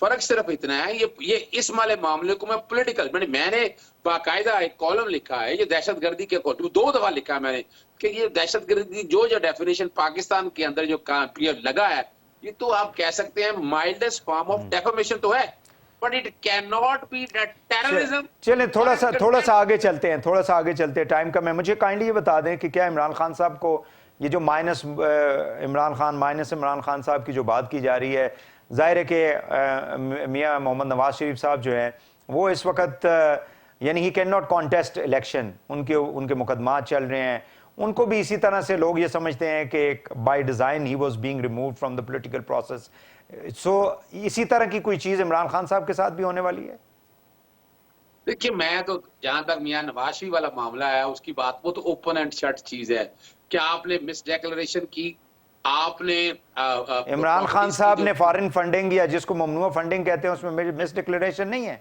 فرق صرف اتنا ہے یہ اس والے معاملے کو میں پولیٹیکل میں نے باقاعدہ ایک کالم لکھا ہے، یہ دہشت گردی کے 2 دفعہ لکھا ہے میں نے کہ یہ دہشت گردی جو ڈیفینیشن پاکستان کے اندر جو لگا ہے، یہ تو آپ کہہ سکتے ہیں مائلڈسٹ فارم آف ڈیفامیشن تو ہے، but it can not be terrorism. چلیں تھوڑا سا آگے چلتے ہیں ٹائم کم ہے. مجھے کائنڈلی یہ بتا دیں کہ کیا عمران خان صاحب کو یہ جو مائنس عمران خان صاحب کی جو بات کی جا رہی ہے، ظاہر ہے کہ میاں محمد نواز شریف صاحب جو ہیں وہ اس وقت یعنی ہی کین ناٹ کانٹیسٹ الیکشن، ان کے مقدمات چل رہے ہیں، ان کو بھی اسی طرح سے لوگ یہ سمجھتے ہیں کہ by design he was being removed from the political process. So اسی طرح کی کوئی چیز عمران خان صاحب کے ساتھ بھی ہونے والی ہے؟ دیکھیے میں تو جہاں تک میاں نواز شریف والا معاملہ ہے اس کی بات، وہ تو اوپن اینڈ شٹ چیز ہے. کیا آپ نے مس ڈیکلریشن کی؟ آپ نے عمران خان صاحب نے فارن فنڈنگ یا جس کو ممنوع فنڈنگ کہتے ہیں اس میں مس ڈکلیریشن نہیں ہے؟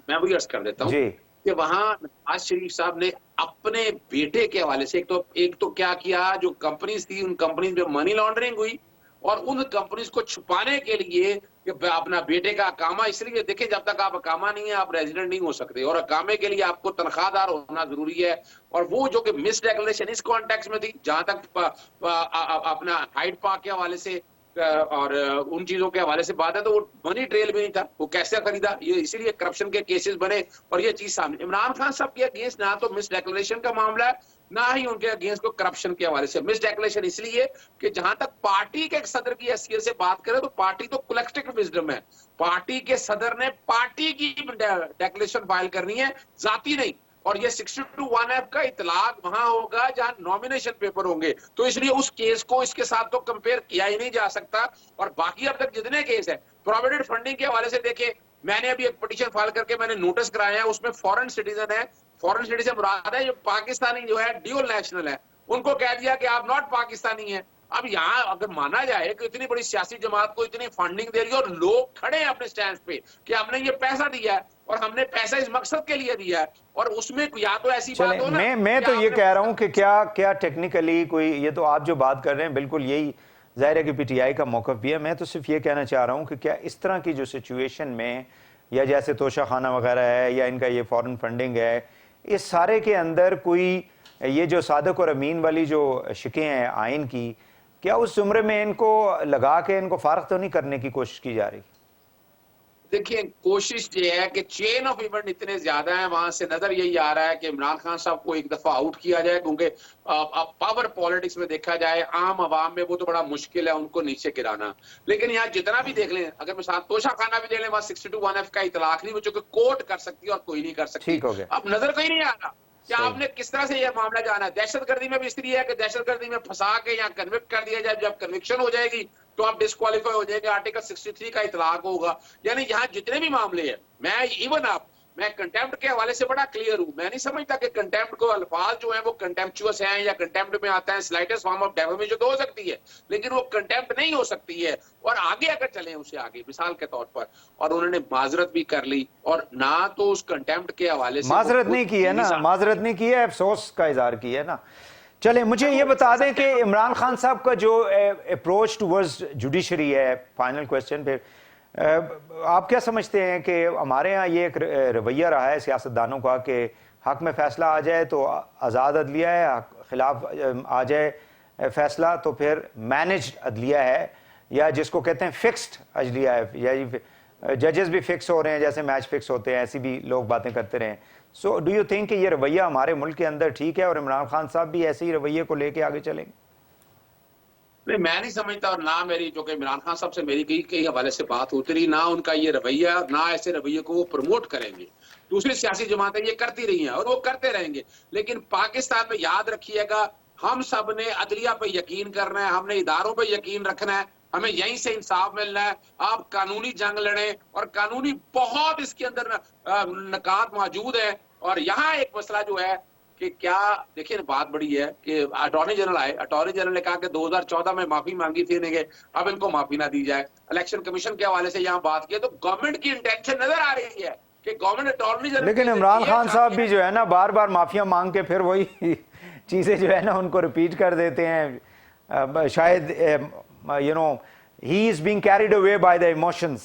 میں وہی عرض کر دیتا ہوں کہ وہاں نواز شریف صاحب نے اپنے بیٹے کے حوالے سے ایک تو کیا جو کمپنیز تھی ان کمپنیز میں منی لانڈرنگ ہوئی، اور ان کمپنیز کو چھپانے کے لیے کہ اپنا بیٹے کا اقامہ، اس لیے دیکھیں جب تک آپ اقامہ نہیں ہے آپ ریزیڈنٹ نہیں ہو سکتے، اور اقامے کے لیے آپ کو تنخواہ دار ہونا ضروری ہے. اور وہ جو کہ مس ڈیکلریشن اس کانٹیکس میں تھی، جہاں تک اپنا ہائیڈ پارک کے حوالے سے اور ان چیزوں کے حوالے سے بات ہے، تو وہ منی ٹریل بھی نہیں تھا، وہ کیسے خریدا، یہ اسی لیے کرپشن کے کیسز بنے اور یہ چیز سامنے. عمران خان صاحب کے اگینسٹ نہ تو مس ڈیکلریشن کا معاملہ ہے، نہ ہی ان کے اگینسٹ کو کرپشن کے حوالے سے. مس ڈیکلریشن اس لیے کہ جہاں تک پارٹی کے صدر کی حیثیت سے بات کرے تو پارٹی تو کولیکٹیو وزڈم ہے، پارٹی کے صدر نے پارٹی کی ڈیکلریشن فائل کرنی ہے، ذاتی نہیں. اور یہ 62(1)F کا اطلاق وہاں ہوگا جہاں نومینیشن پیپر ہوں گے، تو اس لیے اس کیس کو اس کے ساتھ تو کمپیئر کیا ہی نہیں جا سکتا. اور باقی اب تک جتنے کیس ہیں پروویڈنٹ فنڈنگ کے حوالے سے دیکھیں، میں نے ابھی ایک پٹیشن فائل کر کے میں نے نوٹس کرایا ہے، اس میں فورن سٹیزن ہے، فورن سٹیزن مراد ہے جو پاکستانی جو ہے ڈیول نیشنل ہے، ان کو کہہ دیا کہ آپ ناٹ پاکستانی ہیں. اب یہاں اگر مانا جائے کہ اتنی بڑی سیاسی جماعت کو اتنی فنڈنگ دے رہی ہے اور لوگ کھڑے ہیں اپنے سٹینڈ پہ کہ ہم نے یہ پیسہ دیا ہے اور ہم نے پیسہ اس مقصد کے لیے دیا ہے، اور اس میں یا تو ایسی بات ہو نا. میں تو یہ کہہ رہا ہوں کہ کیا ٹیکنیکلی کوئی، یہ تو آپ جو بات کر رہے ہیں بالکل یہی ظاہر ہے کہ پی ٹی آئی کا موقف بھی ہے. میں تو صرف یہ کہنا چاہ رہا ہوں کہ کیا اس طرح کی جو سچویشن میں یا جیسے توشہ خانہ وغیرہ ہے یا ان کا یہ فورن فنڈنگ ہے، اس سارے کے اندر کوئی یہ جو صادق اور امین والی جو شکیں ہیں آئین کی، کیا اس زمرے میں ان کو لگا کے ان کو فارغ تو نہیں کرنے کی کوشش کی جا رہی؟ دیکھیں کوشش یہ ہے کہ چین آف ایونٹ اتنے زیادہ ہیں، وہاں سے نظر یہی آ رہا ہے کہ عمران خان صاحب کو ایک دفعہ آؤٹ کیا جائے، کیونکہ پاور پالیٹکس میں دیکھا جائے عام عوام میں وہ تو بڑا مشکل ہے ان کو نیچے گرانا. لیکن یہاں جتنا بھی دیکھ لیں، اگر مثلا توشہ خانہ بھی دیکھ لیں، وہاں 62(1)F کا اطلاق نہیں، وہ چونکہ کورٹ کر سکتی ہے اور کوئی نہیں کر سکتی. اب نظر کہیں نہیں آ رہا کہ آپ نے کس طرح سے یہ معاملہ جانا ہے. دہشت گردی میں بھی اس لیے ہے کہ دہشت گردی میں پھنسا کے یا کنوکٹ کر دیا جائے، جب کنوکشن ہو جائے گی تو آپ ڈسکوالیفائی ہو جائیں گے، آرٹیکل 63 کا اطلاق ہوگا. یعنی یہاں جتنے بھی معاملے ہیں، میں کنٹیمپٹ کے حوالے سے بڑا کلیئر ہوں. میں نہیں سمجھتا کہ کنٹیمپٹ کو الفاظ جو ہیں وہ کنٹیمپچوس ہیں یا کنٹیمپٹ میں آتا ہے سلائٹسٹ فارم آف ڈیفامیشن تو ہو سکتی ہے، لیکن وہ کنٹیمپٹ نہیں ہو سکتی ہے. اور آگے اگر چلیں اسے آگے مثال کے طور پر، اور انہوں نے معذرت بھی کر لی، اور نہ تو اس کنٹیمپٹ کے حوالے سے معذرت نہیں کی ہے نا، معذرت نہیں کی ہے، افسوس کا اظہار کیا ہے نا. چلیں مجھے یہ بتا دیں کہ عمران خان صاحب کا جو اپروچ ٹورڈز جوڈیشری ہے، فائنل کویسچن پہ آپ کیا سمجھتے ہیں کہ ہمارے ہاں یہ ایک رویہ رہا ہے سیاستدانوں کا کہ حق میں فیصلہ آ جائے تو آزاد عدلیہ ہے، خلاف آ جائے فیصلہ تو پھر مینجڈ عدلیہ ہے، یا جس کو کہتے ہیں فکسڈ عدلیہ ہے، یا ججز بھی فکس ہو رہے ہیں جیسے میچ فکس ہوتے ہیں، ایسی بھی لوگ باتیں کرتے رہے ہیں. سو ڈو یو تھنک کہ یہ رویہ ہمارے ملک کے اندر ٹھیک ہے اور عمران خان صاحب بھی ایسے ہی رویے کو لے کے آگے چلیں گے؟ نہیں، میں نہیں سمجھتا، اور نہ میری جو کہ عمران خان صاحب سے میری کئی حوالے سے بات ہوتی رہی، نہ ان کا یہ رویہ، نہ ایسے رویے کو وہ پروموٹ کریں گے. دوسری سیاسی جماعتیں یہ کرتی رہی ہیں اور وہ کرتے رہیں گے. لیکن پاکستان میں یاد رکھیے گا، ہم سب نے عدلیہ پہ یقین کرنا ہے، ہم نے اداروں پہ یقین رکھنا ہے، ہمیں یہیں سے انصاف ملنا ہے. آپ قانونی جنگ لڑیں، اور قانونی بہت اس کے اندر نکات موجود ہیں. اور یہاں ایک مسئلہ جو ہے کہ کیا دیکھیں بات بڑی ہے کہ اٹارنی جنرل آئے، اٹارنی جنرل نے کہا کہ 2014 میں معافی مانگی تھی کہ اب ان کو معافی نہ دی جائے. الیکشن کمیشن کے حوالے سے یہاں بات کی تو گورنمنٹ کی انٹینشن نظر آ رہی ہے کہ گورنمنٹ اٹارنی جنرل، لیکن عمران خان صاحب بھی جو ہے نا بار بار معافیاں مانگ کے پھر وہی چیزیں جو ہے نا ان کو ریپیٹ کر دیتے ہیں. شاید he is being carried away by the emotions.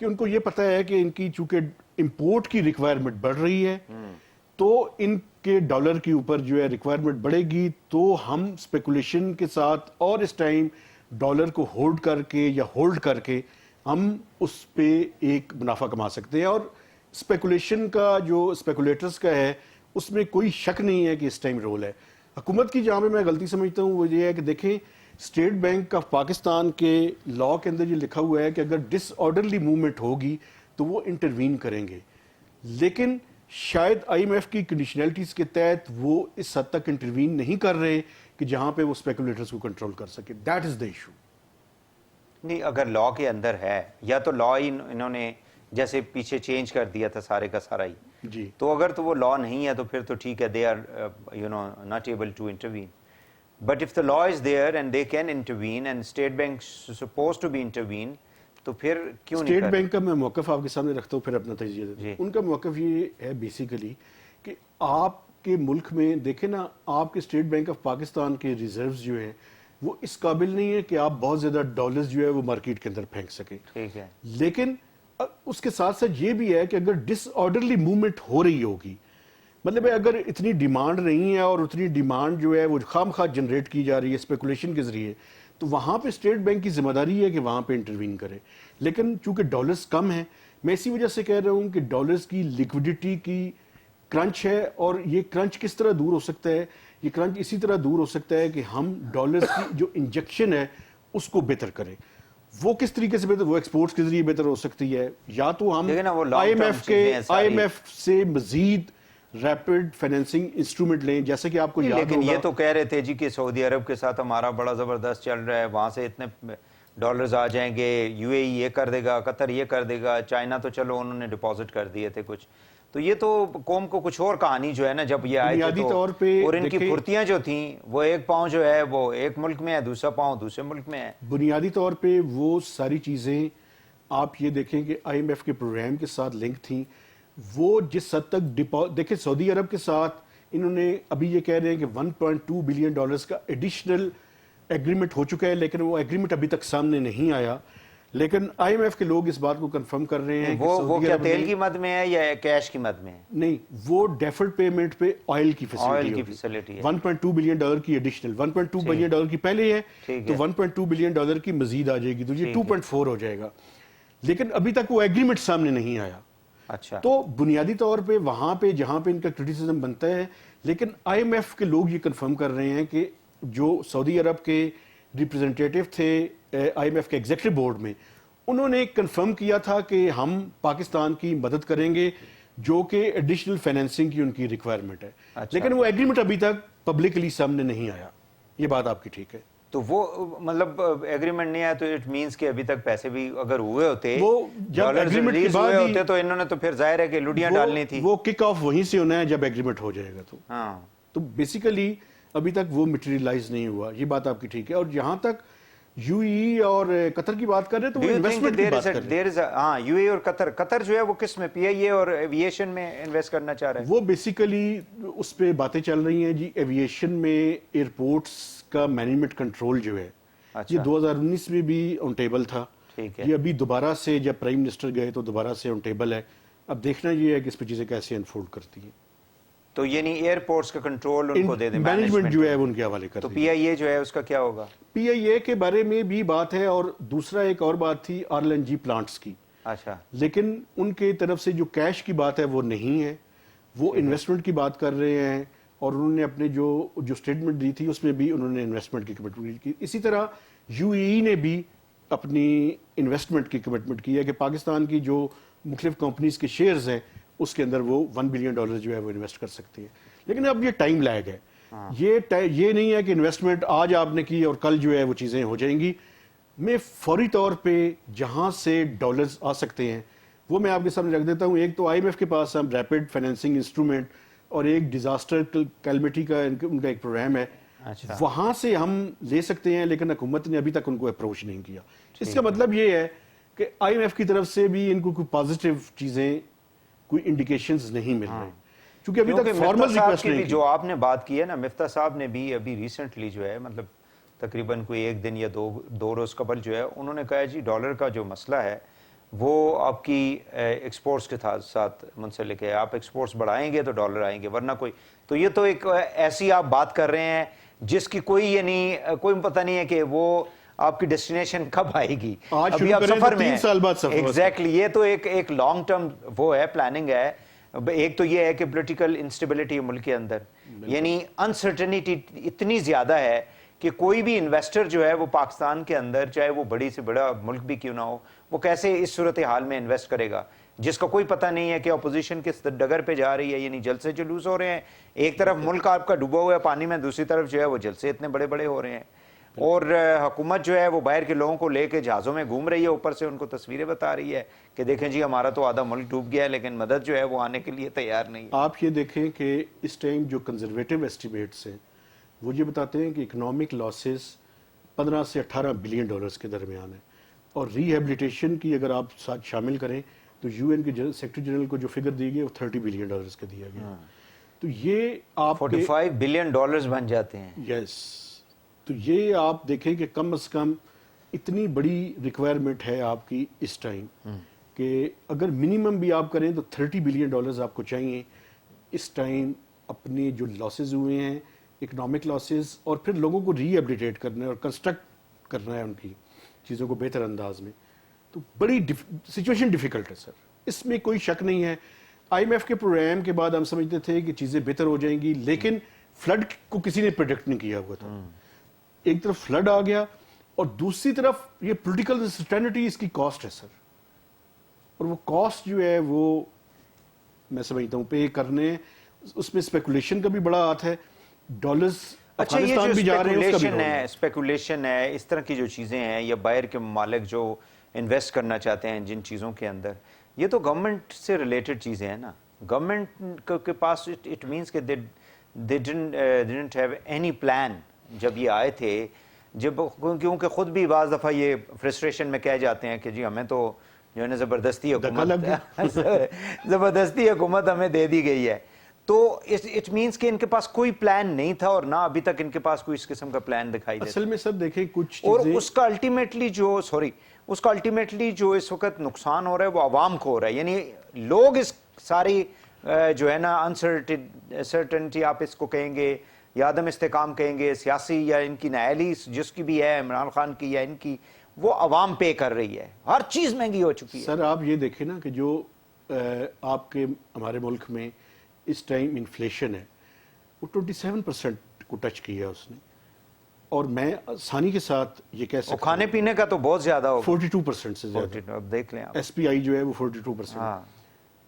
کہ ان کو یہ پتہ ہے کہ ان کی چونکہ امپورٹ کی ریکوائرمنٹ بڑھ رہی ہے تو ان کے ڈالر کے اوپر جو ہے ریکوائرمنٹ بڑھے گی تو ہم اسپیکولیشن کے ساتھ اور اس ٹائم ڈالر کو ہولڈ کر کے یا ہولڈ کر کے ہم اس پہ ایک منافع کما سکتے ہیں. اور اسپیکولیشن کا جو اسپیکولیٹرز کا ہے اس میں کوئی شک نہیں ہے کہ اس ٹائم رول ہے. حکومت کی جہاں پہ میں غلطی سمجھتا ہوں وہ یہ ہے کہ دیکھیں اسٹیٹ بینک آف پاکستان کے لا کے اندر یہ لکھا ہوا ہے کہ اگر ڈس آرڈرلی موومنٹ ہوگی تو وہ انٹروین کریں گے, لیکن شاید آئی ایم ایف کی کنڈیشنلٹیز کے تحت وہ اس حد تک انٹروین نہیں کر رہے کہ جہاں پہ وہ اسپیکولیٹرز کو کنٹرول کر سکے. That is the issue. نہیں, اگر لا کے اندر ہے یا تو لا ہی انہوں نے جیسے پیچھے چینج کر دیا تھا سارے کا سارا ہی, جی تو اگر تو وہ لا نہیں ہے تو پھر تو ٹھیک ہے, they are not able to intervene. But if the law is there and they can intervene and state bank suppose to be intervene, تو پھر کیوں نہیں اسٹیٹ بینک کا میں موقف آپ کے سامنے رکھتا ہوں, پھر اپنا تجزیہ دیتا ہوں. ان کا موقف یہ ہے بیسیکلی کہ آپ کے ملک میں دیکھیں نا, آپ کے اسٹیٹ بینک آف پاکستان کے ریزروز جو ہیں وہ اس قابل نہیں ہے کہ آپ بہت زیادہ ڈالرز جو ہے وہ مارکیٹ کے اندر پھینک سکیں. ٹھیک ہے, لیکن اس کے ساتھ ساتھ یہ بھی ہے کہ اگر ڈس آرڈرلی موومنٹ ہو رہی ہوگی, مطلب ہے اگر اتنی ڈیمانڈ نہیں ہے اور اتنی ڈیمانڈ جو ہے وہ خام خواہ جنریٹ کی جا رہی ہے اسپیکولیشن کے ذریعے, تو وہاں پہ اسٹیٹ بینک کی ذمہ داری ہے کہ وہاں پہ انٹروین کرے. لیکن چونکہ ڈالرز کم ہیں, میں اسی وجہ سے کہہ رہا ہوں کہ ڈالرز کی لیکوڈیٹی کی کرنچ ہے, اور یہ کرنچ کس طرح دور ہو سکتا ہے؟ یہ کرنچ اسی طرح دور ہو سکتا ہے کہ ہم ڈالرز کی جو انجیکشن ہے اس کو بہتر کریں. وہ کس طریقے سے بہتر؟ وہ ایکسپورٹس کے ذریعے بہتر ہو سکتی ہے, یا تو ہم آئی ایم ایف سے مزید ریپڈ فائنینسنگ انسٹرومنٹ لیں, جیسے کہ آپ کو یاد ہوگا. لیکن یہ تو کہہ رہے تھے جی کہ سعودی عرب کے ساتھ ہمارا بڑا زبردست چل رہا ہے, وہاں سے اتنے ڈالرز آ جائیں گے, یو اے ای یہ کر دے گا, قطر یہ کر دے گا, چائنا تو چلو انہوں نے ڈپازٹ کر دیے تھے کچھ. تو یہ تو قوم کو کچھ اور کہانی جو ہے نا جب یہ آئے تھے تو, اور ان کی پھرتیاں جو تھیں وہ ایک پاؤں جو ہے وہ ایک ملک میں ہے, دوسرا پاؤں دوسرے ملک میں ہے. بنیادی طور پہ وہ ساری چیزیں آپ یہ دیکھیں کہ آئی ایم ایف کے پروگرام کے ساتھ لنک تھیں. وہ جس حد تک دیکھیں سعودی عرب کے ساتھ انہوں نے ابھی یہ کہہ رہے ہیں کہ 1.2 بلین ڈالرز کا ایڈیشنل ایگریمنٹ ہو چکا ہے, لیکن وہ ایگریمنٹ ابھی تک سامنے نہیں آیا. لیکن آئی ایم ایف کے لوگ اس بات کو کنفرم کر رہے ہیں وہ کیا تیل کی مد میں ہے یا کیش کی مد میں ہے؟ نہیں, وہ ڈیفرڈ پیمنٹ پہ آئل کی فیسلٹی ہے. 1.2 بلین ڈالر کی ایڈیشنل, 1.2 بلین ڈالر کی پہلے ہے تو 1.2 بلین ڈالر کی مزید آ جائے گی, تو یہ 2.4 ہو جائے گا. لیکن ابھی تک وہ ایگریمنٹ سامنے نہیں آیا. اچھا, تو بنیادی طور پہ وہاں پہ جہاں پہ ان کا کرٹیسزم بنتا ہے, لیکن آئی ایم ایف کے لوگ یہ کنفرم کر رہے ہیں کہ جو سعودی عرب کے ریپرزینٹیٹیو تھے آئی ایم ایف کے ایگزیکٹو بورڈ میں, انہوں نے کنفرم کیا تھا کہ ہم پاکستان کی مدد کریں گے جو کہ ایڈیشنل فائنینسنگ کی ان کی ریکوائرمنٹ ہے. لیکن وہ ایگریمنٹ ابھی تک پبلکلی سامنے نہیں آیا. یہ بات آپ کی ٹھیک ہے. تو وہ مطلب ایگریمنٹ نہیں آیا تو اٹ مینس کہ ابھی تک پیسے بھی اگر ہوئے ہوتے, وہ جب ایگریمنٹ کے بعد ہوتے تو انہوں نے تو پھر ظاہر ہے کہ لڈیاں ڈالنی تھی. وہ کک آف وہیں سے ہونا ہے جب ایگریمنٹ ہو جائے گا. تو ہاں, تو بیسیکلی ابھی تک وہ مٹیریلائز نہیں ہوا. یہ بات آپ کی ٹھیک ہے. اور جہاں تک یو ای اور قطر کی بات کر رہے ہیں تو وہ انویسٹمنٹ کی بات کر رہے ہیں. ہاں, یو اے اور قطر جو ہے وہ کس میں, پی آئی اے اور ایویشن میں انویسٹ کرنا چاہ رہے ہیں. وہ بیسیکلی اس پہ باتیں چل رہی ہیں جی. ایویشن میں ایئرپورٹس کا مینجمنٹ کنٹرول جو ہے یہ 2019 میں بھی آن ٹیبل تھا. یہ ابھی دوبارہ سے جب پرائم منسٹر گئے تو دوبارہ سے آن ٹیبل ہے. اب دیکھنا یہ ہے کہ اس پہ چیزیں کیسے انفولڈ کرتی ہیں. تو یعنی ایئرپورٹس کا کنٹرول ان کو دے دیں, مینجمنٹ جو ہے وہ ان کے حوالے کر. تو پی آئی اے جو ہے اس کا کیا ہوگا؟ پی آئی اے کے بارے میں بھی بات ہے, اور دوسرا ایک اور بات تھی R L N G plants کی. اچھا, لیکن ان کے طرف سے جو کیش کی بات ہے وہ نہیں ہے, وہ انویسٹمنٹ کی بات کر رہے ہیں. اور انہوں نے اپنے جو اسٹیٹمنٹ دی تھی اس میں بھی انہوں نے انویسٹمنٹ کی کمٹمنٹ کی. اسی طرح یو اے ای نے بھی اپنی انویسٹمنٹ کی کمٹمنٹ کی ہے کہ پاکستان کی جو مختلف کمپنیز کے شیئرز ہیں اس کے اندر وہ $1 بلین جو ہے وہ انویسٹ کر سکتی ہے. لیکن اب یہ ٹائم لیگ ہے. یہ نہیں ہے کہ انویسٹمنٹ آج آپ نے کی اور کل جو ہے وہ چیزیں ہو جائیں گی. میں فوری طور پہ جہاں سے ڈالرز آ سکتے ہیں وہ میں آپ کے سامنے رکھ دیتا ہوں. ایک تو آئی ایم ایف کے پاس ہم ریپڈ فائنینسنگ انسٹرومنٹ اور ایک ڈیزاسٹر کیلمٹی کا ان کا ایک پروگرام ہے. وہاں سے ہم لے سکتے ہیں, لیکن حکومت نے ابھی تک ان کو اپروچ نہیں کیا. اس کا مطلب یہ ہے کہ آئی ایم ایف کی طرف سے بھی ان کو کوئی پازیٹیو چیزیں, کوئی انڈیکیشنز نہیں مل رہے, کیونکہ ابھی تک فارمل ریکویسٹ نہیں. جو آپ نے بات کی ہے نا, مفتاح صاحب نے بھی ابھی ریسنٹلی جو ہے مطلب تقریباً کوئی ایک دن یا دو روز قبل جو ہے انہوں نے کہا جی ڈالر کا جو مسئلہ ہے وہ آپ کی ایکسپورٹس کے ساتھ منسلک ہے. آپ ایکسپورٹس بڑھائیں گے تو ڈالر آئیں گے, ورنہ کوئی. تو یہ تو ایک ایسی آپ بات کر رہے ہیں جس کی کوئی یعنی کوئی پتہ نہیں ہے کہ وہ آپ کی ڈیسٹینیشن کب آئے گی. ابھی آپ سفر میں 3 سال بعد سفر. ایگزیکٹلی, یہ تو ایک لانگ ٹرم وہ ہے, پلاننگ ہے. ایک تو یہ ہے کہ پولیٹیکل انسٹیبلٹی ہے ملک کے اندر, یعنی انسرٹنیٹی اتنی زیادہ ہے کہ کوئی بھی انویسٹر جو ہے وہ پاکستان کے اندر, چاہے وہ بڑی سے بڑا ملک بھی کیوں نہ ہو, وہ کیسے اس صورتحال میں انویسٹ کرے گا جس کا کوئی پتہ نہیں ہے کہ اپوزیشن کس ڈگر پہ جا رہی ہے. یعنی جلسے جلوس ہو رہے ہیں, ایک طرف ملک آپ کا ڈوبا ہوا ہے پانی میں, دوسری طرف جو ہے وہ جلسے اتنے بڑے بڑے ہو رہے ہیں, اور حکومت جو ہے وہ باہر کے لوگوں کو لے کے جہازوں میں گھوم رہی ہے, اوپر سے ان کو تصویریں بتا رہی ہے کہ دیکھیں جی ہمارا تو آدھا ملک ڈوب گیا ہے, لیکن مدد جو ہے وہ آنے کے لیے تیار نہیں ہے. آپ یہ دیکھیں کہ اس ٹائم جو کنزرویٹو ایسٹیمیٹس ہیں وہ یہ بتاتے ہیں کہ اکنامک لاسز 15 سے 18 بلین ڈالرز کے درمیان ہے, اور ری ہیبلیٹیشن کی اگر آپ ساتھ شامل کریں تو یو این کے سیکرٹری جنرل کو جو فگر دی گئی وہ 30 بلین ڈالرز کا دیا گیا. تو یہ آپ 45 بلین ڈالرز بن جاتے ہیں. یس, تو یہ آپ دیکھیں کہ کم از کم اتنی بڑی ریکوائرمنٹ ہے آپ کی اس ٹائم کہ اگر منیمم بھی آپ کریں تو 30 بلین ڈالرز آپ کو چاہیے اس ٹائم اپنے جو لاسز ہوئے ہیں, اکنامک لاسز, اور پھر لوگوں کو ری ایبلیٹیٹ کرنا ہے اور کنسٹرکٹ کرنا ہے ان کی چیزوں کو بہتر انداز میں. تو بڑی سچویشن ڈیفیکلٹ ہے سر, اس میں کوئی شک نہیں ہے. آئی ایم ایف کے پروگرام کے بعد ہم سمجھتے تھے کہ چیزیں بہتر ہو جائیں گی, لیکن فلڈ کو کسی نے پریڈکٹ نہیں کیا ہوا تھا. ایک طرف فلڈ آ گیا اور دوسری طرف یہ پولیٹیکل انسرٹینٹی اس کی کاسٹ ہے سر, اور وہ کاسٹ جو ہے وہ میں سمجھتا ہوں پے کرنے, اس میں اسپیکولیشن کا بھی بڑا ہاتھ ہے. ڈالرز افغانستان بھی جا رہے ہیں, اس کا بھی اسپیکولیشن ہے, اس طرح کی جو چیزیں ہیں, یا باہر کے ممالک جو انویسٹ کرنا چاہتے ہیں جن چیزوں کے اندر, یہ تو گورنمنٹ سے ریلیٹڈ چیزیں ہیں نا. گورنمنٹ کے پاس اٹ مینس کہ they didn't have any plan جب یہ آئے تھے, جب کیونکہ خود بھی بعض دفعہ یہ فرسٹریشن میں کہہ جاتے ہیں کہ جی ہمیں تو جو ہے نا زبردستی حکومت ہمیں دے دی گئی ہے. تو اٹ مینس کہ ان کے پاس کوئی پلان نہیں تھا, اور نہ ابھی تک ان کے پاس کوئی اس قسم کا پلان دکھائی دیتا. اصل میں سر دیکھیں کچھ اور اس کا الٹیمیٹلی جو اس وقت نقصان ہو رہا ہے وہ عوام کو ہو رہا ہے. یعنی لوگ اس ساری جو ہے نا انسرٹنٹی آپ اس کو کہیں گے یا عدم استحکام کہیں گے, سیاسی یا ان کی نااہلی جس کی بھی ہے, عمران خان کی یا ان کی, وہ عوام پے کر رہی ہے. ہر چیز مہنگی ہو چکی ہے. سر آپ یہ دیکھیں نا کہ جو آپ کے ہمارے ملک میں اس ٹائم انفلیشن ہے وہ 27% کو ٹچ کیا اس نے, اور میں آسانی کے ساتھ یہ کہہ سکتا ہوں کھانے پینے کا تو بہت زیادہ ہوگا, 42% سے زیادہ. اب دیکھ لیں ایس پی آئی جو ہے وہ 42%,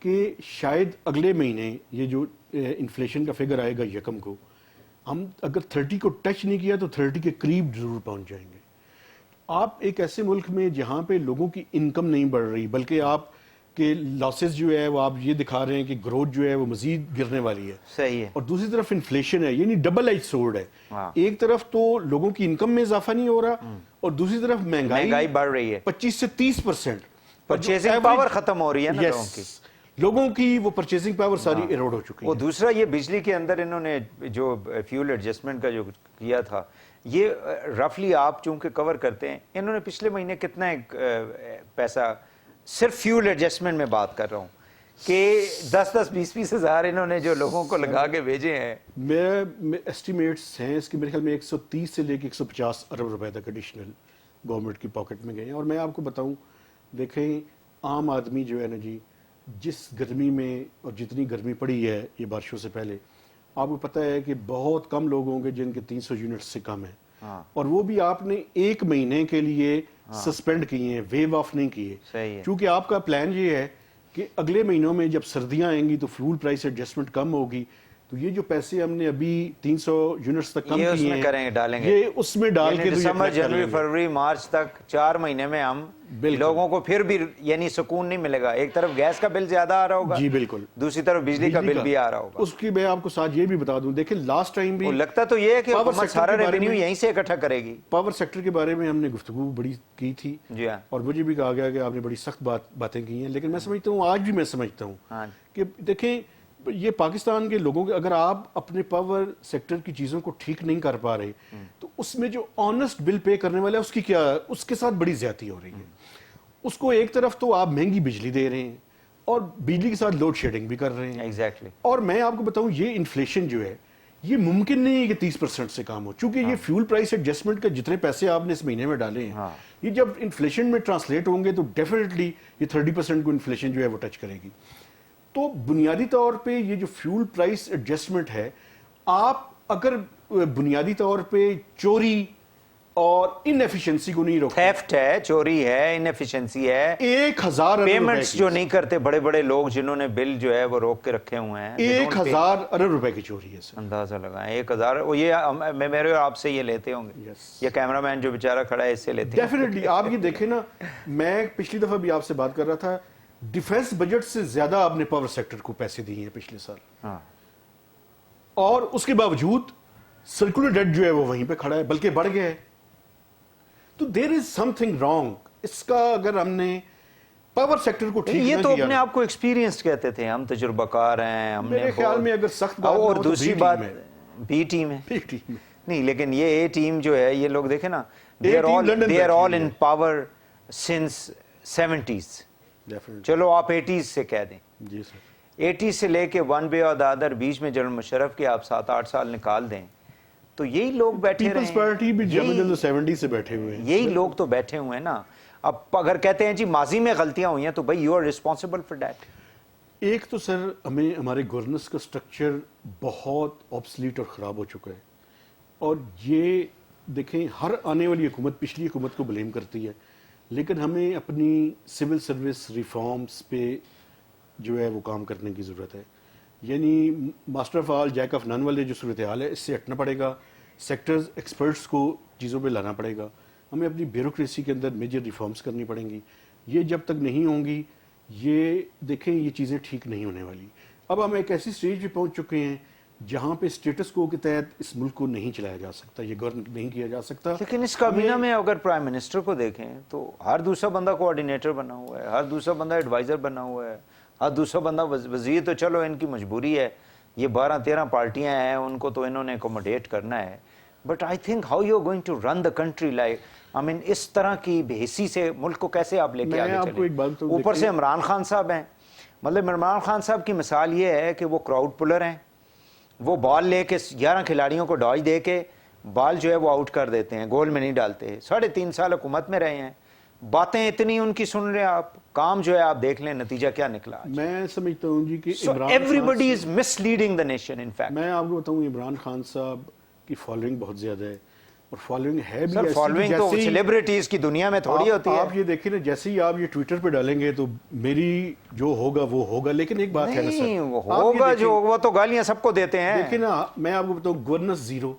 کہ شاید اگلے مہینے یہ جو انفلیشن کا فگر آئے گا یکم کو, ہم اگر 30 کو ٹچ نہیں کیا تو 30 کے قریب ضرور پہنچ جائیں گے. آپ ایک ایسے ملک میں جہاں پہ لوگوں کی انکم نہیں بڑھ رہی بلکہ آپ کے لاسز جو ہے وہ آپ یہ دکھا رہے ہیں کہ گروتھ جو ہے وہ مزید گرنے والی ہے, صحیح ہے, اور دوسری طرف انفلیشن ہے, یعنی ڈبل ایج سورڈ ہے. ایک طرف تو لوگوں کی انکم میں اضافہ نہیں ہو رہا, اور دوسری طرف مہنگائی بڑھ رہی ہے, 25 سے 30%. پرچیزنگ پاور ختم ہو رہی ہے نا لوگوں کی, وہ پرچیزنگ پاور ساری ایروڈ ہو چکی ہے. وہ دوسرا یہ بجلی کے اندر انہوں نے جو فیول ایڈجسٹمنٹ کا جو کیا تھا, یہ رفلی آپ چونکہ کور کرتے ہیں, انہوں نے پچھلے مہینے کتنا پیسہ, صرف فیول ایڈجسٹمنٹ میں بات کر رہا ہوں, کہ 10-20 ہزار انہوں نے جو لوگوں کو لگا کے بھیجے ہیں. میں ایسٹیمیٹس ہیں اس کے میرے خیال میں 130 سے لے کے 150 ارب روپے تک ایڈیشنل گورنمنٹ کی پاکٹ میں گئے ہیں. اور میں آپ کو بتاؤں, دیکھیں عام آدمی جو ہے نا جی, جس گرمی میں, اور جتنی گرمی پڑی ہے یہ بارشوں سے پہلے, آپ کو پتہ ہے کہ بہت کم لوگ ہوں گے جن کے 300 یونٹ سے کم ہیں, اور وہ بھی آپ نے ایک مہینے کے لیے سسپینڈ کیے ہیں, ویو آف نہیں کیے, کیونکہ آپ کا پلان یہ ہے کہ اگلے مہینوں میں جب سردیاں آئیں گی تو فیول پرائس ایڈجسٹمنٹ کم ہوگی, تو یہ جو پیسے ہم نے ابھی 300 یونٹس تک کم کیے ہیں ڈالیں گے, یہ اس میں ڈال کے دسمبر, جنوری, فروری, مارچ تک 4 مہینے میں ہم لوگوں کو پھر بھی یعنی سکون نہیں ملے گا. ایک طرف گیس کا بل زیادہ آ رہا ہوگا, جی بالکل, دوسری طرف بجلی کا بل بھی آ رہا ہوگا. اس کی میں آپ کو ساتھ یہ بھی بتا دوں, دیکھیں لاسٹ ٹائم بھی لگتا تو یہ ہے کہ حکومت سارا ریونیو یہیں سے اکٹھا کرے گی. پاور سیکٹر کے بارے میں ہم نے گفتگو بڑی کی تھی, جی ہاں, اور مجھے بھی کہا گیا کہ آپ نے بڑی سخت باتیں کی ہیں, لیکن میں سمجھتا ہوں, آج بھی میں سمجھتا ہوں کہ دیکھیں یہ پاکستان کے لوگوں کے, اگر آپ اپنے پاور سیکٹر کی چیزوں کو ٹھیک نہیں کر پا رہے تو اس میں جو آنسٹ بل پے کرنے والا ہے اس کی کیا, اس کے ساتھ بڑی زیادتی ہو رہی ہے. اس کو ایک طرف تو آپ مہنگی بجلی دے رہے ہیں اور بجلی کے ساتھ لوڈ شیڈنگ بھی کر رہے ہیں. ایگزیکٹلی. اور میں آپ کو بتاؤں یہ انفلیشن جو ہے یہ ممکن نہیں ہے کہ 30% سے کام ہو, چونکہ یہ فیول پرائس ایڈجسٹمنٹ کا جتنے پیسے آپ نے اس مہینے میں ڈالے ہیں یہ جب انفلیشن میں ٹرانسلیٹ ہوں گے تو ڈیفینیٹلی یہ 30% کو انفلیشن جو ہے وہ ٹچ کرے گی. تو بنیادی طور پہ یہ جو فیول پرائس ایڈجسٹمنٹ ہے, آپ اگر بنیادی طور پہ چوری اور ان ایفیشنسی کو نہیں روکتے, تھیفٹ ہے, چوری ہے, ان ایفیشنسی ہے, 1000 ارب پیمنٹس جو نہیں کرتے بڑے بڑے لوگ جنہوں نے بل جو ہے وہ روک کے رکھے ہوئے ہیں, 1000 ارب روپے کی چوری ہے سر. اندازہ لگائیں 1000. وہ یہ میں میرے آپ سے یہ لیتے ہوں گے, یہ کیمرہ مین جو بیچارہ کھڑا ہے اس سے لیتے ہیں ڈیفینیٹلی. آپ یہ دیکھیں نا, میں پچھلی دفعہ بھی آپ سے بات کر رہا تھا, ڈیفنس بجٹ سے زیادہ آپ نے پاور سیکٹر کو پیسے دیے ہیں پچھلے سال, اور اس کے باوجود سرکولر ڈیٹ جو ہے وہ وہیں پہ کھڑا ہے بلکہ بڑھ گیا ہے. تو دیر از سم تھنگ رانگ. اس کا اگر ہم نے پاور سیکٹر کو ٹھیک یہ نہ تو کیا, اپنے آپ کو ایکسپیرینس کہتے تھے, ہم تجربہ کار ہیں, ہم نے میرے خیال میں اگر سخت بات اور دوسری بات بی ٹیم ہے نہیں, لیکن یہ اے ٹیم جو ہے یہ لوگ دیکھیں نا, they are all in power since 70s. چلو آپ 80s سے کہہ دیں, جی سر, 80s سے لے کے ون وے اور دا ادر بیچ میں جنرل مشرف کے آپ 7-8 سال نکال دیں تو یہی لوگ بیٹھے رہے پیپلز پارٹی بھی جب 70 سے بیٹھے ہوئے ہیں, یہی لوگ تو بیٹھے ہوئے ہیں نا. اب اگر کہتے ہیں جی ماضی میں غلطیاں ہوئی ہیں تو بھائی you are responsible for that. ایک تو سر ہمیں ہمارے گورننس کا سٹرکچر بہت آبسلیٹ اور خراب ہو چکا ہے, اور یہ دیکھیں ہر آنے والی حکومت پچھلی حکومت کو بلیم کرتی ہے, لیکن ہمیں اپنی سول سروس ریفارمز پہ جو ہے وہ کام کرنے کی ضرورت ہے. یعنی master of all Jack of none والے جو صورتحال ہے اس سے ہٹنا پڑے گا, سیکٹرز ایکسپرٹس کو چیزوں پہ لانا پڑے گا, ہمیں اپنی بیوروکریسی کے اندر میجر ریفارمز کرنی پڑیں گی. یہ جب تک نہیں ہوں گی یہ دیکھیں یہ چیزیں ٹھیک نہیں ہونے والی. اب ہم ایک ایسی سٹیج پہ پہنچ چکے ہیں جہاں پہ اسٹیٹس کو کے تحت اس ملک کو نہیں چلایا جا سکتا, یہ گورن نہیں کیا جا سکتا. لیکن اس کابینہ میں اگر پرائم منسٹر کو دیکھیں تو ہر دوسرا بندہ کوآرڈینیٹر بنا ہوا ہے, ہر دوسرا بندہ ایڈوائزر بنا ہوا ہے, ہر دوسرا بندہ وزیر. تو چلو ان کی مجبوری ہے, یہ 12-13 پارٹیاں ہیں ان کو تو انہوں نے اکوموڈیٹ کرنا ہے. But I think how you are going to run the country like I mean اس طرح کی بحیثی سے ملک کو کیسے آپ لے کے آگے چلیں. اوپر سے عمران خان صاحب ہیں, مطلب عمران خان صاحب کی مثال یہ ہے کہ وہ کراؤڈ پلر ہیں, وہ بال لے کے 11 کھلاڑیوں کو ڈاج دے کے بال جو ہے وہ آؤٹ کر دیتے ہیں, گول میں نہیں ڈالتے. 3.5 سال حکومت میں رہے ہیں, باتیں اتنی ان کی سن رہے ہیں آپ, کام جو ہے آپ دیکھ لیں نتیجہ کیا نکلا. میں سمجھتا ہوں جی کہ everybody is miss leading the nation. In fact میں آپ کو بتاؤں عمران خان صاحب کی فالوئنگ بہت زیادہ ہے, اور فالوئنگ ہے بھی ایسی. فالوئنگ تو سیلیبریٹیز کی دنیا میں تھوڑی ہوتی ہے. آپ یہ دیکھیں نا, جیسے ہی آپ یہ ٹویٹر پہ ڈالیں گے تو میری جو ہوگا وہ ہوگا, لیکن ایک بات ہے نا سر, ہوگا جو وہ تو گالیاں سب کو دیتے ہیں. دیکھیں نا, میں آپ کو بتاؤں گورننس زیرو.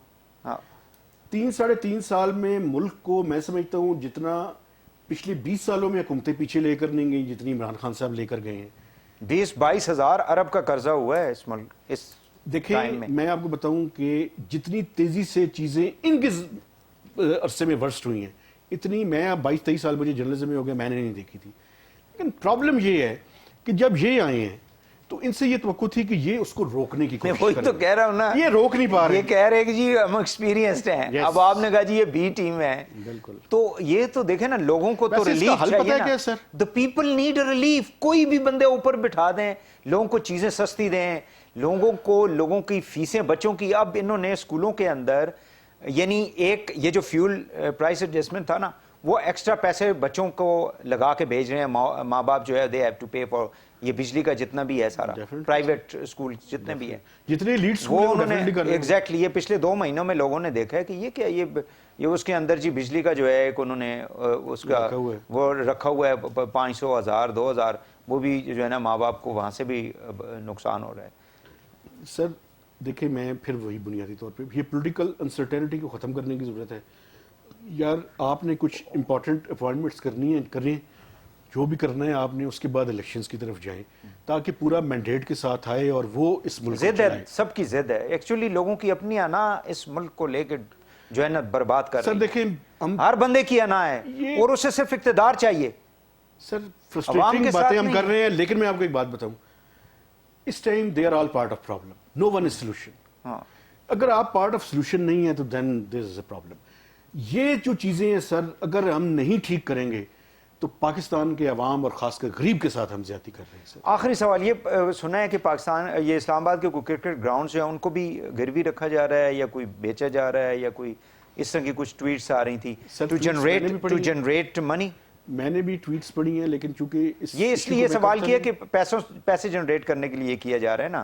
3-3.5 سال میں ملک کو میں سمجھتا ہوں جتنا پچھلے 20 سالوں میں حکومتیں پیچھے لے کر نہیں گئی جتنی عمران خان صاحب لے کر گئے ہیں. 20-22 ہزار ارب کا قرضہ ہوا ہے اس ملک اس دیکھیں میں آپ کو بتاؤں کہ جتنی تیزی سے چیزیں ان کے عرصے میں ورسٹ ہوئی ہیں اتنی میں 22-23 سال مجھے جرنلزم میں ہو گیا میں نے نہیں دیکھی تھی. لیکن پرابلم یہ ہے کہ جب یہ آئے ہیں تو ان سے یہ توقع تھی کہ یہ اس کو روکنے کی کوشش وہی تو کہہ رہا ہوں نا, یہ روک نہیں پا رہے. یہ کہہ رہے کہ جی ہم ایکسپیرینسڈ ہیں. اب آپ نے کہا جی یہ بی ٹیم ہے, بالکل. تو یہ تو دیکھیں نا لوگوں کو تو ریلیف چاہیے نا. The people need a relief. کوئی بھی بندے اوپر بٹھا دیں, لوگوں کو چیزیں سستی دیں, لوگوں کی فیسیں بچوں کی. اب انہوں نے اسکولوں کے اندر یعنی ایک یہ جو فیول پرائس ایڈجسٹمنٹ تھا نا, وہ ایکسٹرا پیسے بچوں کو لگا کے بھیج رہے ہیں. ماں باپ جو ہے they have to pay for یہ بجلی کا جتنا بھی ہے سارا, پرائیویٹ اسکول جتنے بھی ہیں جتنے لیڈ وہ انہوں نے ایگزیکٹلی. یہ پچھلے 2 مہینوں میں لوگوں نے دیکھا ہے کہ یہ کیا یہ اس کے اندر جی بجلی کا جو ہے ایک انہوں نے اس کا وہ رکھا ہوا ہے 500 1000 2000, وہ بھی جو ہے نا ماں باپ کو وہاں سے بھی نقصان ہو رہا ہے. سر دیکھیں میں پھر وہی بنیادی طور پہ یہ پولیٹیکل انسرٹینٹی کو ختم کرنے کی ضرورت ہے. یار آپ نے کچھ امپورٹنٹ اپوائنٹمنٹس کرنی ہیں کریں, جو بھی کرنا ہے آپ نے, اس کے بعد الیکشنز کی طرف جائیں تاکہ پورا مینڈیٹ کے ساتھ آئے اور وہ اس ملک کو چلائیں. سب کی ضد ہے ایکچولی, لوگوں کی اپنی انا اس ملک کو لے کے جو ہے نا برباد کر رہی ہے. سر دیکھیں ہر بندے کی انا ہے اور اسے صرف اقتدار چاہیے. سر فرسٹریٹنگ باتیں ہم کر رہے ہیں, لیکن میں آپ کو ایک بات بتاؤں, اس time they are all part of problem, no one is solution. اگر آپ پارٹ آف سولوشن نہیں ہیں تو دین دیر از اے پرابلم. یہ جو چیزیں ہیں سر اگر ہم نہیں ٹھیک کریں گے تو پاکستان کے عوام اور خاص کر غریب کے ساتھ ہم زیادتی کر رہے ہیں سر. آخری سوال یہ سنا ہے کہ پاکستان یہ اسلام آباد کے کوئی کرکٹ گراؤنڈز ہیں ان کو بھی گروی رکھا جا رہا ہے یا کوئی بیچا جا رہا ہے یا کوئی اس طرح کی کچھ ٹویٹس آ رہی تھیں ٹو جنریٹ منی. میں نے بھی ٹویٹس پڑھی ہیں لیکن چونکہ یہ اس لیے سوال کیا کہ پیسے جنریٹ کرنے کے لیے یہ کیا جا رہا ہے نا,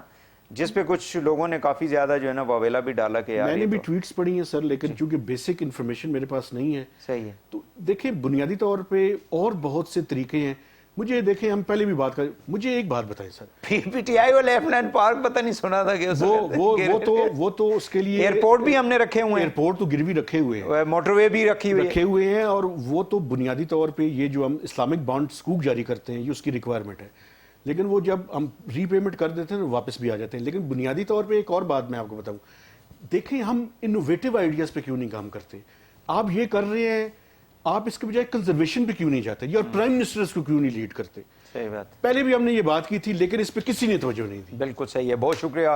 جس پہ کچھ لوگوں نے کافی زیادہ جو ہے نا واویلا بھی ڈالا کہ میں نے بھی ٹویٹس پڑھی ہیں سر, لیکن چونکہ بیسک انفارمیشن میرے پاس نہیں ہے. صحیح ہے. تو دیکھیں بنیادی طور پہ اور بہت سے طریقے ہیں. مجھے دیکھیں ہم پہلے بھی بات کریں, مجھے ایک بات بتائیں سر, پی ٹی آئی اور لیفٹ لینڈ پارک پتہ نہیں سنا تھا کہ وہ تو اس کے لیے ایئرپورٹ بھی ہم نے رکھے ہوئے ہیں, ایئرپورٹ تو گروی رکھے ہوئے ہیں, موٹر وے بھی رکھے ہوئے ہیں, اور وہ تو بنیادی طور پہ یہ جو ہم اسلامک بانڈ سکوک جاری کرتے ہیں یہ اس کی ریکوائرمنٹ ہے, لیکن وہ جب ہم ری پیمنٹ کر دیتے ہیں واپس بھی آ جاتے ہیں. لیکن بنیادی طور پہ ایک اور بات میں آپ کو بتاؤں, دیکھیں ہم انوویٹو آئیڈیاز پہ کیوں نہیں کام کرتے. آپ یہ کر رہے ہیں, آپ اس کے بجائے کنزرویشن پہ کیوں نہیں جاتے, یا پرائم منسٹرز کو کیوں نہیں لیڈ کرتے. صحیح بات. پہلے بھی ہم نے یہ بات کی تھی لیکن اس پہ کسی نے توجہ نہیں دی. بالکل صحیح ہے. بہت شکریہ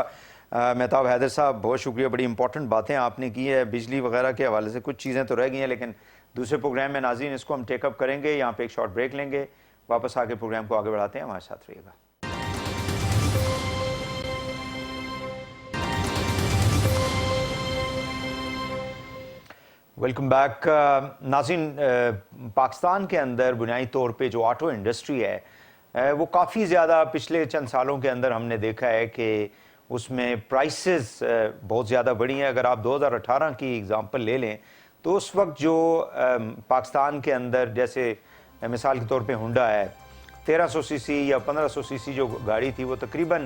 مہتاب حیدر صاحب, بہت شکریہ. بڑی امپورٹنٹ باتیں آپ نے کی ہے. بجلی وغیرہ کے حوالے سے کچھ چیزیں تو رہ گئی ہیں لیکن دوسرے پروگرام میں ناظرین اس کو ہم ٹیک اپ کریں گے. یہاں پہ ایک شارٹ بریک لیں گے, واپس آ کے پروگرام کو آگے بڑھاتے ہیں. ہمارے ساتھ رہیے گا. Welcome back. ناظرین, پاکستان کے اندر بنیادی طور پہ جو آٹو انڈسٹری ہے وہ کافی زیادہ پچھلے چند سالوں کے اندر ہم نے دیکھا ہے کہ اس میں پرائسز بہت زیادہ بڑھی ہیں. اگر آپ 2018 کی اگزامپل لے لیں تو اس وقت جو پاکستان کے اندر جیسے مثال کے طور پہ ہونڈا ہے, 1300 سی سی یا 1500 سی سی جو گاڑی تھی وہ تقریباً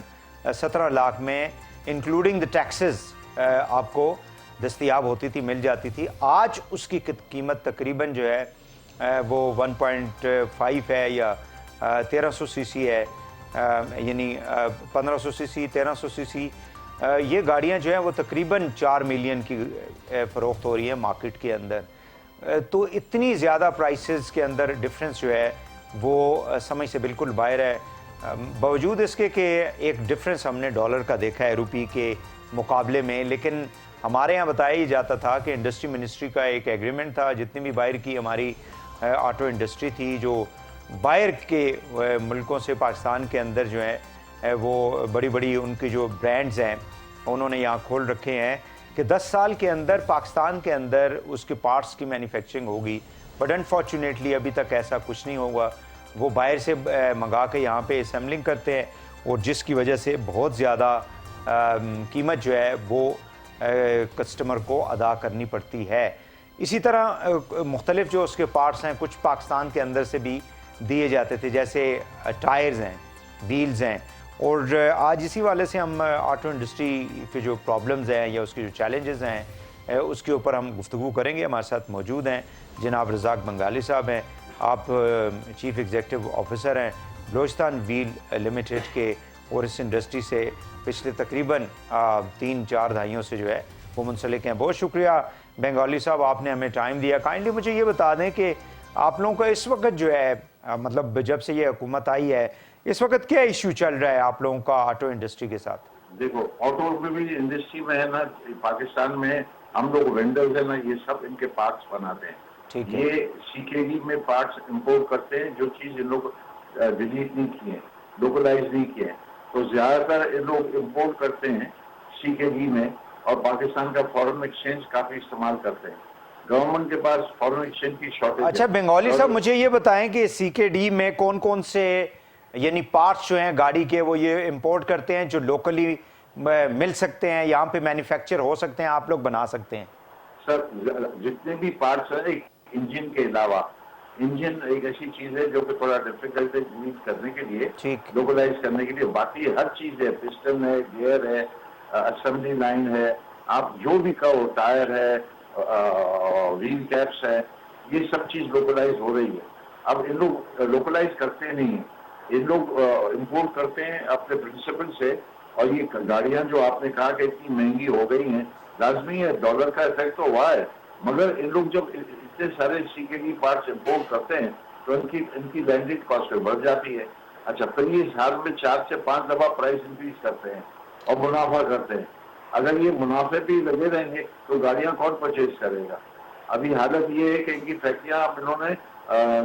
17 لاکھ میں انکلوڈنگ دا ٹیکسز آپ کو دستیاب ہوتی تھی, مل جاتی تھی. آج اس کی قیمت تقریباً جو ہے وہ 1.5 ہے یا 1300 سی سی ہے, یعنی 1500 سی سی 1300 سی سی. یہ گاڑیاں جو ہیں وہ تقریباً 4 ملین کی فروخت ہو رہی ہیں مارکیٹ کے اندر. تو اتنی زیادہ پرائسز کے اندر ڈفرینس جو ہے وہ سمجھ سے بالکل باہر ہے. باوجود اس کے کہ ایک ڈفرینس ہم نے ڈالر کا دیکھا ہے روپی کے مقابلے میں, لیکن ہمارے یہاں بتایا ہی جاتا تھا کہ انڈسٹری منسٹری کا ایک ایگریمنٹ تھا, جتنی بھی باہر کی ہماری آٹو انڈسٹری تھی جو باہر کے ملکوں سے پاکستان کے اندر جو ہے وہ بڑی بڑی ان کی جو برانڈز ہیں انہوں نے یہاں کھول رکھے ہیں کہ 10 سال کے اندر پاکستان کے اندر اس کے پارٹس کی مینوفیکچرنگ ہوگی. بٹ انفارچونیٹلی ابھی تک ایسا کچھ نہیں ہوگا. وہ باہر سے منگا کے یہاں پہ اسمبلنگ کرتے ہیں, اور جس کی وجہ سے بہت زیادہ قیمت جو ہے وہ کسٹمر کو ادا کرنی پڑتی ہے. اسی طرح مختلف جو اس کے پارٹس ہیں کچھ پاکستان کے اندر سے بھی دیے جاتے تھے, جیسے ٹائرز ہیں, ویلز ہیں. اور آج اسی والے سے ہم آٹو انڈسٹری کے جو پرابلمز ہیں یا اس کے جو چیلنجز ہیں اس کے اوپر ہم گفتگو کریں گے. ہمارے ساتھ موجود ہیں جناب رزاق بنگالی صاحب ہیں, آپ چیف ایگزیکٹو آفیسر ہیں بلوچستان ویل لمیٹڈ کے, اور اس انڈسٹری سے پچھلے تقریباً 3-4 دہائیوں سے جو ہے وہ منسلک ہیں. بہت شکریہ بنگالی صاحب, آپ نے ہمیں ٹائم دیا. کائنڈلی مجھے یہ بتا دیں کہ آپ لوگوں کا اس وقت جو ہے مطلب جب سے یہ حکومت آئی ہے اس وقت کیا ایشو چل رہا ہے آپ لوگوں کا آٹو انڈسٹری کے ساتھ؟ دیکھو آٹو موبائل انڈسٹری میں ہے نا, پاکستان میں ہم لوگ وینڈرز ہیں نا, یہ سب ان کے پارٹس بناتے ہیں. یہ سی کے ڈی میں پارٹس امپورٹ کرتے ہیں, جو چیز ان لوگ ڈیلیٹ نہیں کیے ہیں, لوکلائز نہیں کیے ہیں, تو زیادہ تر یہ لوگ امپورٹ کرتے ہیں سی کے ڈی میں, اور پاکستان کا فورن ایکسچینج کافی استعمال کرتے ہیں. گورنمنٹ کے پاس فورن ایکسچینج کی شارٹیج. اچھا بنگالی صاحب مجھے یہ بتائیں کہ سی کے ڈی میں کون کون سے یعنی پارٹس جو ہیں گاڑی کے وہ یہ امپورٹ کرتے ہیں جو لوکلی مل سکتے ہیں, یہاں پہ مینوفیکچر ہو سکتے ہیں, آپ لوگ بنا سکتے ہیں؟ سر جتنے بھی پارٹس ہیں انجن کے علاوہ, انجن ایک ایسی چیز ہے جو کہ تھوڑا ڈیفیکلٹ ہے یوز کرنے کے لیے, لوکلائز کرنے کے لیے. باقی ہر چیز ہے, پسٹن ہے, گیئر ہے, اسمبلی لائن ہے, آپ جو بھی کہو, ٹائر ہے, ویل کیپس ہے, یہ سب چیز لوکلائز ہو رہی ہے. اب ان لوگ لوکلائز کرتے نہیں ہیں, ان لوگ امپورٹ کرتے ہیں اپنے پرنسپل سے. اور یہ گاڑیاں جو آپ نے کہا کہ اتنی مہنگی ہو گئی ہیں, لازمی ہے ڈالر کا افیکٹ تو ہوا ہے, مگر ان لوگ جب اتنے سارے سی کے ڈی پارٹس امپورٹ کرتے ہیں تو ان کی لینڈنگ کاسٹ بڑھ جاتی ہے. اچھا پھر یہ سال میں 4 سے 5 دفعہ پرائس انکریز کرتے ہیں اور منافع کرتے ہیں. اگر یہ منافع بھی لگے رہیں گے تو گاڑیاں کون پرچیز کرے گا؟ ابھی حالت یہ ہے کہ ان کی فیکٹریاں اب انہوں نے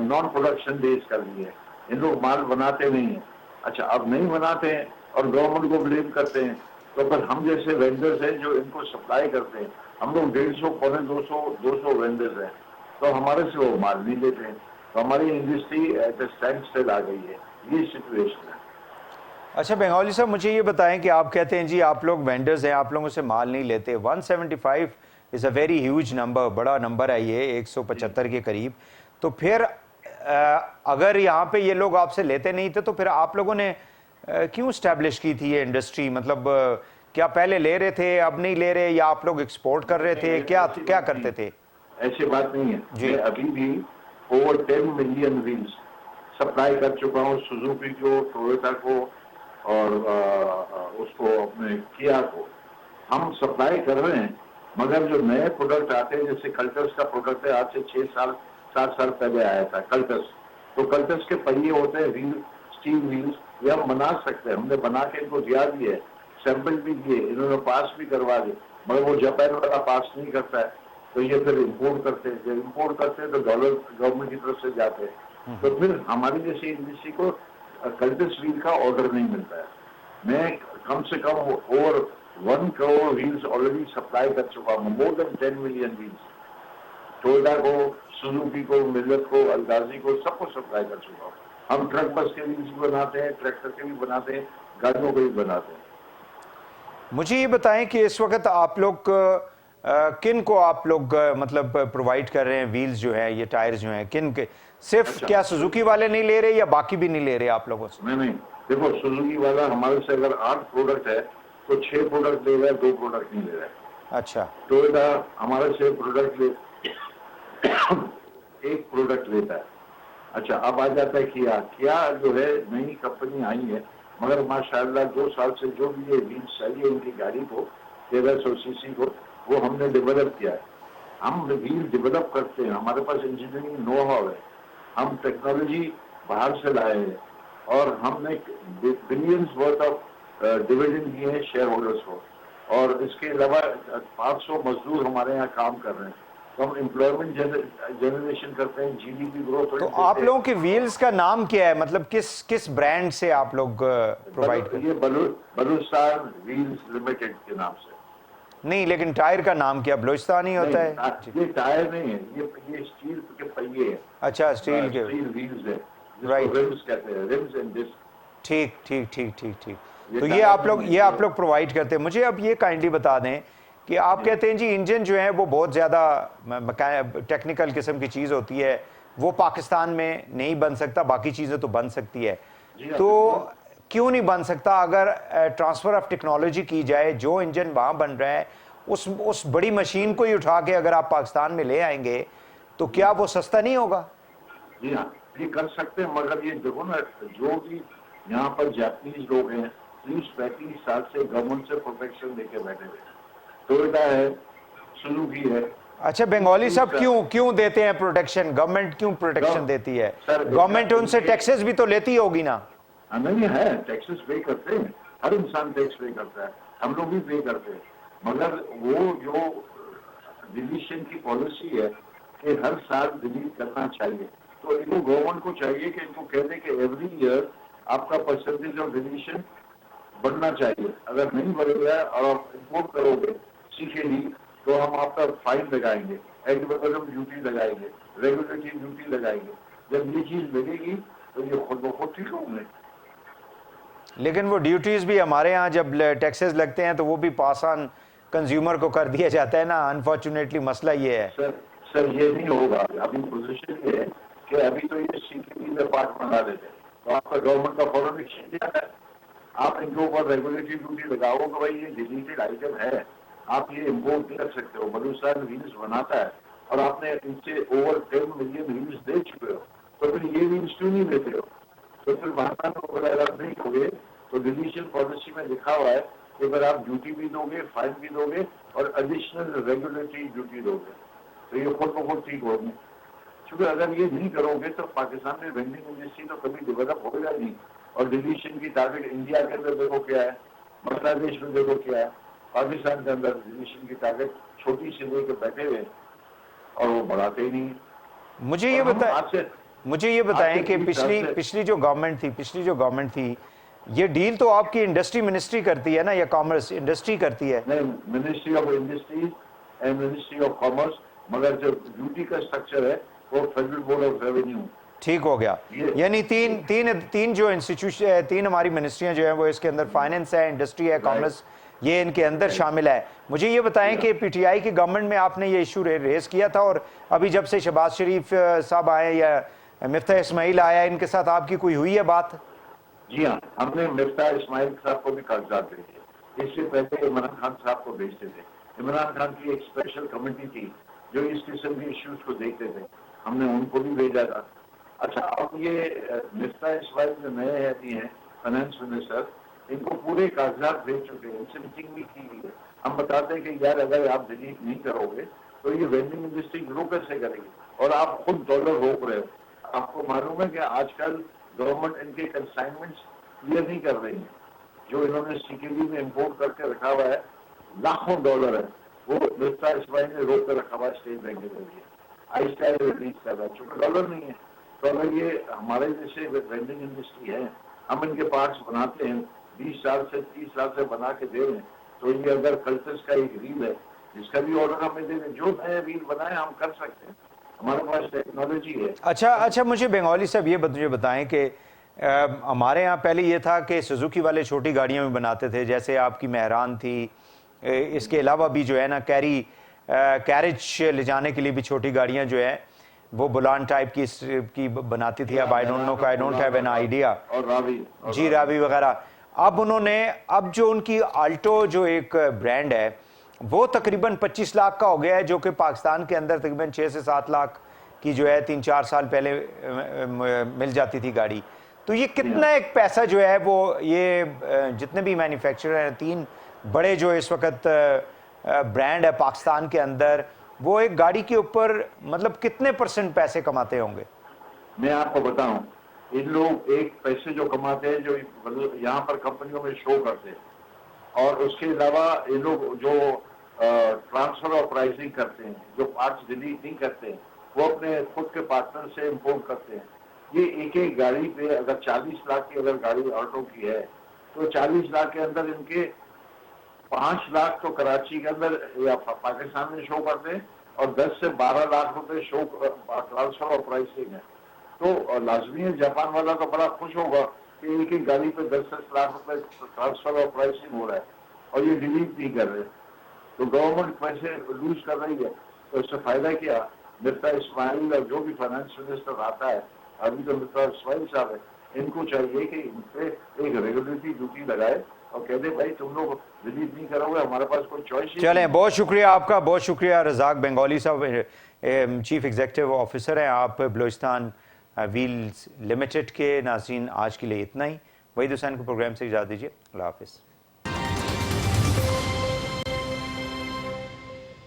نان پروڈکشن بیس کر دی ہے, ان لوگ مال بناتے نہیں ہیں. اچھا اب نہیں بناتے ہیں اور گورنمنٹ کو بلیم کرتے ہیں, تو پھر ہم جیسے وینڈرز ہیں جو ان کو سپلائی کرتے ہیں, ہم لوگ 150 پونے 200 وینڈرز ہیں, تو ہمارے سے وہ مال نہیں لیتے ہیں, تو ہماری industry at a standstill آ گئی ہے. یہ سچویشن ہے. اچھا بنگالی صاحب مجھے یہ بتائیں کہ آپ کہتے ہیں جی آپ لوگ وینڈرز ہیں, آپ لوگوں سے مال نہیں لیتے. 175 از اے ویری ہیوج نمبر, بڑا نمبر ہے یہ, 175 کے قریب. تو پھر اگر یہاں پہ یہ لوگ آپ سے لیتے نہیں تھے تو پھر آپ لوگوں نے کیوں اسٹیبلش کی تھی یہ انڈسٹری؟ مطلب کیا پہلے لے رہے تھے اب نہیں لے رہے, یا آپ لوگ ایکسپورٹ کر رہے تھے, کیا کرتے تھے؟ ایسی بات نہیں ہے. میں ابھی بھی اوور 10 ملین ویلز سپلائی کر چکا ہوں, سوزوکی کو, ٹویوٹا کو, اور اس کو اپنے کیا کو ہم سپلائی کر رہے ہیں. مگر جو نئے پروڈکٹ آتے ہیں, جیسے کلٹس کا پروڈکٹ ہے, آج سے 7 سال پہلے آیا تھا کلٹس. تو کلٹس کے پہیے ہوتے ہیں ویل, اسٹیل ویلز, یہ ہم بنا سکتے ہیں. ہم نے بنا کے ان کو دیا بھی ہے, سیمپل بھی دیے, انہوں نے پاس بھی کروا دی, مگر وہ جاپان والا پاس نہیں کرتا ہے, تو یہ پھر امپورٹ کرتے ہیں. جب امپورٹ کرتے ہیں تو ڈالر گورنمنٹ کی طرف سے جاتے ہیں, تو پھر ہماری جیسی انڈسٹری کو کلٹس ویل کا آرڈر نہیں ملتا ہے. میں کم سے کم over 1 crore wheels already supply کر چکا ہوں, more than 10 million wheels. Toyota کو, سوزوکی کو, ملت کو, الغازی کو, سب کو سپلائی کر چکا ہوں. ہم ٹرک بس کے ویلز بھی بناتے ہیں, ٹریکٹر کے بھی بناتے ہیں, گاڑیوں کے بھی بناتے ہیں. مجھے یہ بتائیں کہ اس وقت آپ لوگ کن کو آپ لوگ مطلب پرووائڈ کر رہے ہیں ویلز جو ہیں, یہ ٹائر جو ہیں, کن کے؟ صرف کیا سوزوکی والے نہیں لے رہے یا باقی بھی نہیں لے رہے آپ لوگوں سے؟ نہیں, دیکھو سوزوکی والا ہمارے سے اگر 8 پروڈکٹ ہے تو 6 پروڈکٹ لے رہا ہے, 2 پروڈکٹ نہیں لے رہا ہے. اچھا. ٹویوٹا ہمارے سے ایک پروڈکٹ لیتا ہے. اچھا اب آ جاتا ہے کیا جو ہے نئی کمپنی آئی ہے, مگر ماشاءاللہ 2 سال سے جو بھی یہ ویلز چاہیے ان کی گاڑی کو 1300 سی سی کو, وہ ہم نے ڈیولپ کیا ہے. ہم ویل ڈیولپ کرتے ہیں, ہمارے پاس انجینئرنگ نو ہاؤ ہے, ہم ٹیکنالوجی باہر سے لائے ہیں, اور ہم نے بلینز ورتھ آف ڈویڈنڈ دیے ہیں شیئر ہولڈرز کو, اور اس کے علاوہ 500 مزدور ہمارے یہاں کام کر رہے ہیں. تو ہم امپلائمنٹ جنریشن کرتے ہیں, جی ڈی پی گروتھ. تو آپ لوگوں کے ویلز کا نام کیا ہے, مطلب کس برانڈ سے آپ لوگ پرووائڈ کرتے ہیں؟ یہ بلوچستان ویلز لمیٹڈ کے نام سے. نہیں, لیکن ٹائر کا نام کیا بلوچستانی ہوتا ہے؟ یہ ٹائر نہیں ہے, یہ اسٹیل کے پہیے ہیں. اچھا, اسٹیل کے ویلز ہے, رائٹ, رمز کہتے ہیں, رمز اینڈ ڈسک. ٹھیک. تو یہ آپ لوگ پرووائڈ کرتے ہیں. مجھے اب یہ کائنڈلی بتا دیں کہ آپ کہتے ہیں جی انجن جو ہے وہ بہت زیادہ ٹیکنیکل قسم کی چیز ہوتی ہے, وہ پاکستان میں نہیں بن سکتا, باقی چیزیں تو بن سکتی ہے. تو کیوں نہیں بن سکتا؟ اگر ٹرانسفر آف ٹیکنالوجی کی جائے, جو انجن وہاں بن رہا ہے اس بڑی مشین کو ہی اٹھا کے اگر آپ پاکستان میں لے آئیں گے تو کیا وہ سستا نہیں ہوگا؟ جی ہاں, یہ کر سکتے ہیں, مگر یہ دیکھو نا, جو بھی یہاں پر جاپنیز لوگ ہیں 30-35 سال سے گورنمنٹ سے پروٹیکشن لے کے بیٹھے ہوئے. ٹویوٹا ہے, سوزوکی ہے. اچھا بنگالی صاحب, کیوں دیتے ہیں پروٹیکشن؟ گورنمنٹ کیوں پروٹیکشن دیتی ہے؟ گورنمنٹ ان سے ٹیکسز بھی تو لیتی ہوگی نا؟ نہیں ہے, ٹیکسز پے کرتے ہیں, ہر انسان ٹیکس پے کرتا ہے, ہم لوگ بھی پے کرتے ہیں. مگر وہ جو ڈیلیشن کی پالیسی ہے کہ ہر سال ڈیلیٹ کرنا چاہیے, تو ان کو گورنمنٹ کو چاہیے کہ ان کو کہہ دیں کہ ایوری ایئر آپ کا پرسنٹیج آف ڈیلیشن بڑھنا چاہیے. اگر نہیں بڑھے گا اور آپ امپورٹ کرو گے سیکھے تو ہم آپ کا فائن لگائیں گے, ایڈورٹائزم ڈیوٹی لگائیں گے, ریگولیٹری ڈیوٹی لگائیں گے. جب یہ چیز لگے گی تو یہ خود بخود ٹھیک ہوں گے. لیکن وہ ڈیوٹیز بھی ہمارے ہاں جب ٹیکسز لگتے ہیں تو وہ بھی پاس آن کنزیومر کو کر دیا جاتا ہے نا. انفارچونیٹلی مسئلہ یہ ہے. سر یہ نہیں ہوگا. ابھی پوزیشن یہ ہے کہ ابھی تو یہ سیکورٹی میں پارٹ بنا دیتے ہیں, تو آپ کا گورنمنٹ کا فوراً ایکشن کیا ہے, آپ ان کے اوپر ریگولیٹری ڈیوٹی لگاؤ کہ بھائی یہ ڈیلیٹڈ آئٹم ہے, آپ یہ امپورٹ نہیں کر سکتے ہو. بلوچستان ویلز بناتا ہے اور آپ نے ان سے اوور 10 ملین ویلز دے چکے ہو, تو پھر یہ ویلز کیوں نہیں دیتے ہو؟ تو پھر وہاں اگر نہیں ہوگے تو ڈیلیشن پالیسی میں لکھا ہوا ہے کہ اگر آپ ڈیوٹی بھی دو گے, فائن بھی دو گے, اور ایڈیشنل ریگولیٹری ڈیوٹی دو گے, تو یہ خود بخود ٹھیک ہوگی. کیونکہ اگر یہ نہیں کرو گے تو پاکستان میں وینڈنگ انڈسٹری تو کبھی ڈیولپ ہوگا نہیں. اور ڈیلیشن کی ٹارگیٹ انڈیا کے اندر دیکھو کیا ہے, بنگلہ دیش میں دیکھو کیا ہے, پاکستان کے اندر ڈیلیشن کی ٹارگیٹ چھوٹی سے لے کے بیٹھے ہوئے. اور وہ بڑھاتے ہی نہیں ہیں۔ مجھے یہ بتائیں کہ پچھلی جو گورنمنٹ تھی یہ ڈیل تو آپ کی انڈسٹری منسٹری کرتی ہے نا، یا کامرس انڈسٹری کرتی ہے؟ نہیں، ministry of industries and ministry of commerce, مگر جو ڈیوٹی کا اسٹرکچر ہے وہ فیڈرل بورڈ آف ریونیو۔ ٹھیک ہو گیا، یعنی تین جو انسٹیٹیوشن ہے، تین ہماری منسٹریاں جو ہیں وہ اس کے اندر فائننس ہے، انڈسٹری ہے، کامرس، یہ ان کے اندر شامل ہے۔ مجھے یہ بتائیں کہ پی ٹی آئی کی گورنمنٹ میں آپ نے یہ ایشو ریز کیا تھا، اور ابھی جب سے شہباز شریف صاحب آئے یا مفتاح اسماعیل آیا، ان کے ساتھ آپ کی کوئی ہوئی ہے بات؟ جی ہاں، ہم نے مفتاح اسماعیل صاحب کو بھی کاغذات بھیجے، اس سے پہلے عمران خان صاحب کو بھیجتے تھے۔ عمران خان کی ایک اسپیشل کمیٹی تھی جو اس قسم کے ایشوز کو دیکھتے تھے، ہم نے ان کو بھی بھیجا تھا۔ اچھا، اب یہ مفتاح اسماعیل جو نئے آتی ہیں فائنانس منسٹر، ان کو پورے کاغذات بھیج چکے ہیں، ان سے میٹنگ بھی کی گئی ہے۔ ہم بتاتے ہیں کہ یار اگر آپ ڈیلیٹ نہیں کرو گے تو یہ وینڈنگ انڈسٹری گرو کیسے کرے گی، اور آپ خود ڈالر روک رہے ہو۔ آپ کو معلوم ہے کہ آج کل گورنمنٹ ان کے کنسائنمنٹس کلیئر نہیں کر رہی ہے، جو انہوں نے سی کے بی میں امپورٹ کر کے رکھا ہوا ہے، لاکھوں ڈالر ہے، وہ مفتاح اسماعیل نے روک کر رکھا ہوا ہے اسٹیٹ بینک کے ذریعے، آہستہ ریلیز کر رہا ہے، چونکہ ڈالر نہیں ہے۔ تو اگر یہ ہمارے جیسے وینڈنگ انڈسٹری ہے، ہم ان کے پارٹس بناتے ہیں، 20 سال سے 30 سال سے بنا کے دے رہے ہیں، تو یہ اگر کلچرس کا ایک ریل ہے جس کا بھی آرڈر ہمیں دے دیں، جو نئے ریل بنائیں ہم کر سکتے ہیں، ہمارے پاس ٹیکنالوجی ہے۔ اچھا، مجھے بنگالی صاحب یہ مجھے بتائیں کہ ہمارے ہاں پہلے یہ تھا کہ سوزوکی والے چھوٹی گاڑیاں بھی بناتے تھے، جیسے آپ کی مہران تھی، اس کے علاوہ بھی جو ہے نا کیریج لے جانے کے لیے بھی چھوٹی گاڑیاں جو ہیں وہ بلان ٹائپ کی بناتی تھی۔ اب I don't have an idea, جی راوی وغیرہ۔ اب جو ان کی آلٹو جو ایک برانڈ ہے وہ تقریباً 25 لاکھ کا ہو گیا ہے، جو کہ پاکستان کے اندر تقریباً 6 سے 7 لاکھ کی جو ہے 3-4 سال پہلے مل جاتی تھی گاڑی۔ تو یہ کتنا ایک پیسہ جو ہے وہ یہ جتنے بھی مینوفیکچرر ہیں، 3 بڑے جو اس وقت برانڈ ہے پاکستان کے اندر، وہ ایک گاڑی کے اوپر مطلب کتنے % پیسے کماتے ہوں گے؟ میں آپ کو بتاؤں، ان لوگ ایک پیسے جو کماتے ہیں جو یہاں پر کمپنیوں میں شو کرتے ہیں، اور اس کے علاوہ یہ لوگ جو ٹرانسفر اور پرائسنگ کرتے ہیں، جو پارٹس ڈیلیٹ نہیں کرتے ہیں، وہ اپنے خود کے پارٹنر سے امپورٹ کرتے ہیں۔ یہ ایک ایک گاڑی پہ اگر 40 لاکھ کی اگر گاڑی آٹو کی ہے تو 40 لاکھ کے اندر ان کے 5 لاکھ تو کراچی کے اندر یا پاکستان میں شو کرتے ہیں، اور 10 سے 12 لاکھ روپے شو ٹرانسفر اور پرائسنگ ہے۔ تو لازمی ہے جاپان والا تو بڑا خوش ہوگا کہ ایک ایک گاڑی پہ 10 لاکھ روپے ٹرانسفر اور پرائسنگ ہو رہا ہے، اور یہ ڈیلیٹ نہیں کر رہے، تو گورنمنٹ پیسے لوز کر رہی ہے۔ تو اس سے فائدہ کیا؟ مفتاح اسماعیل اور جو بھی فائنانس منسٹر آتا ہے، ابھی تو مفتاح اسماعیل صاحب ہے، ان کو چاہیے کہ ان پہ ایک ریگولیٹری ڈیوٹی لگائے اور کہہ دے بھائی تم لوگ ریلیز نہیں کرو گے، ہمارے پاس کوئی چوائس ہی نہیں۔ چلیں، بہت شکریہ آپ کا، بہت شکریہ رزاق بنگالی صاحب، چیف ایگزیکٹو آفیسر ہیں آپ بلوچستان ویلز لمیٹڈ کے۔ ناظرین، آج کے لیے اتنا ہی۔ وحید حسین کو پروگرام سے اجازت دیجیے، اللہ حافظ۔